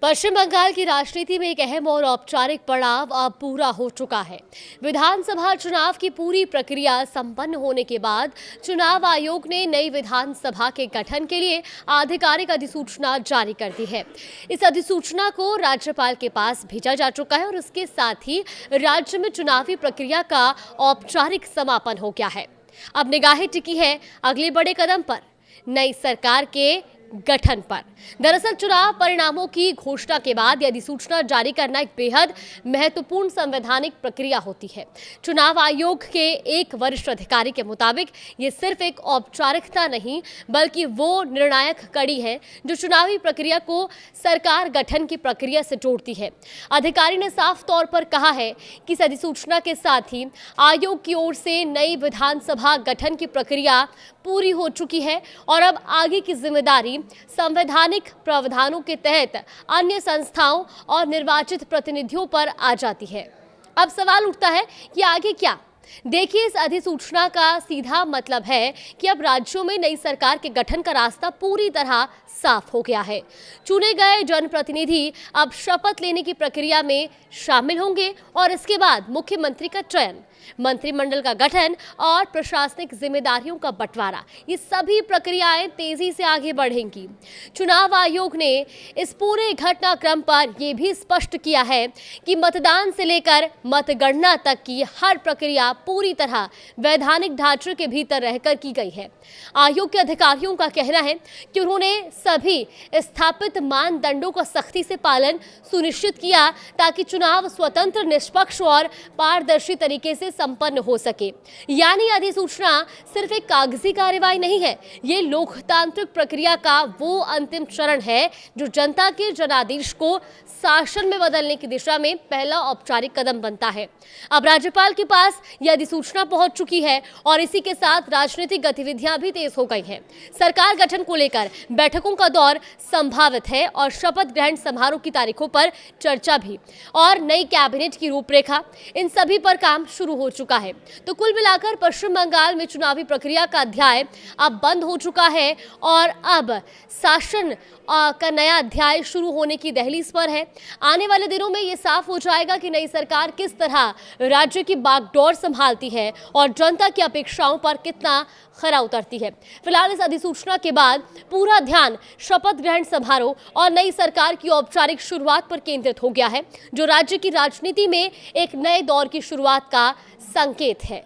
पश्चिम बंगाल की राजनीति में एक अहम और औपचारिक पड़ाव अब पूरा हो चुका है। विधानसभा चुनाव की पूरी प्रक्रिया संपन्न होने के बाद चुनाव आयोग ने नई विधानसभा के गठन के लिए आधिकारिक अधिसूचना जारी कर दी है। इस अधिसूचना को राज्यपाल के पास भेजा जा चुका है और उसके साथ ही राज्य में चुनावी प्रक्रिया का औपचारिक समापन हो गया है। अब निगाहें टिकी है अगले बड़े कदम पर, नई सरकार के गठन पर। दरअसल चुनाव परिणामों की घोषणा के बाद यह अधिसूचना जारी करना एक बेहद महत्वपूर्ण संवैधानिक प्रक्रिया होती है। चुनाव आयोग के एक वरिष्ठ अधिकारी के मुताबिक ये सिर्फ एक औपचारिकता नहीं बल्कि वो निर्णायक कड़ी है जो चुनावी प्रक्रिया को सरकार गठन की प्रक्रिया से जोड़ती है। अधिकारी ने साफ तौर पर कहा है कि इस अधिसूचना के साथ ही आयोग की ओर से नई विधानसभा गठन की प्रक्रिया पूरी हो चुकी है और अब आगे की जिम्मेदारी संवैधानिक प्रावधानों के तहत अन्य संस्थाओं और निर्वाचित प्रतिनिधियों पर आ जाती है। अब सवाल उठता है कि आगे क्या? देखिए, इस अधिसूचना का सीधा मतलब है कि अब राज्यों में नई सरकार के गठन का रास्ता पूरी तरह साफ हो गया है। चुने गए जनप्रतिनिधि अब शपथ लेने की प्रक्रिया में शामिल होंगे और इसके बाद मुख्यमंत्री का चयन, मंत्रिमंडल का गठन और प्रशासनिक जिम्मेदारियों का बंटवारा, ये सभी प्रक्रियाएं तेजी से आगे बढ़ेंगी। चुनाव आयोग ने इस पूरे घटनाक्रम पर यह भी स्पष्ट किया है कि मतदान से लेकर मतगणना तक की हर प्रक्रिया पूरी तरह वैधानिक ढांचे के भीतर रहकर की गई है। आयोग के अधिकारियों का कहना है कि उन्होंने सभी स्थापित मानदंडों का सख्ती से पालन सुनिश्चित किया ताकि चुनाव स्वतंत्र, निष्पक्ष और पारदर्शी तरीके से संपन्न हो सके। यानी अधिसूचना सिर्फ एक कागजी कार्रवाई नहीं है, ये लोकतांत्रिक प्रक्रिया का वो अंतिम चरण है जो जनता के जनादेश को शासन में बदलने की दिशा में पहला औपचारिक कदम बनता है। अब राज्यपाल के पास यह अधिसूचना पहुंच चुकी है और इसी के साथ राजनीतिक गतिविधियां भी तेज हो गई हैं। सरकार गठन को लेकर बैठकों का दौर संभावित है और शपथ ग्रहण समारोह की तारीखों पर चर्चा भी और नई कैबिनेट की रूपरेखा, इन सभी पर काम शुरू हो चुका है। तो कुल मिलाकर पश्चिम बंगाल में चुनावी प्रक्रिया का अध्याय अब बंद हो चुका है और अब शासन का नया अध्याय शुरू होने की दहलीज पर है। आने वाले दिनों में ये साफ हो जाएगा कि नई सरकार किस तरह राज्य की बागडोर संभालती है और जनता की अपेक्षाओं पर कितना खरा उतरती है। फिलहाल इस अधिसूचना के बाद पूरा ध्यान शपथ ग्रहण समारोह और नई सरकार की औपचारिक शुरुआत पर केंद्रित हो गया है, जो राज्य की राजनीति में एक नए दौर की शुरुआत का संकेत है।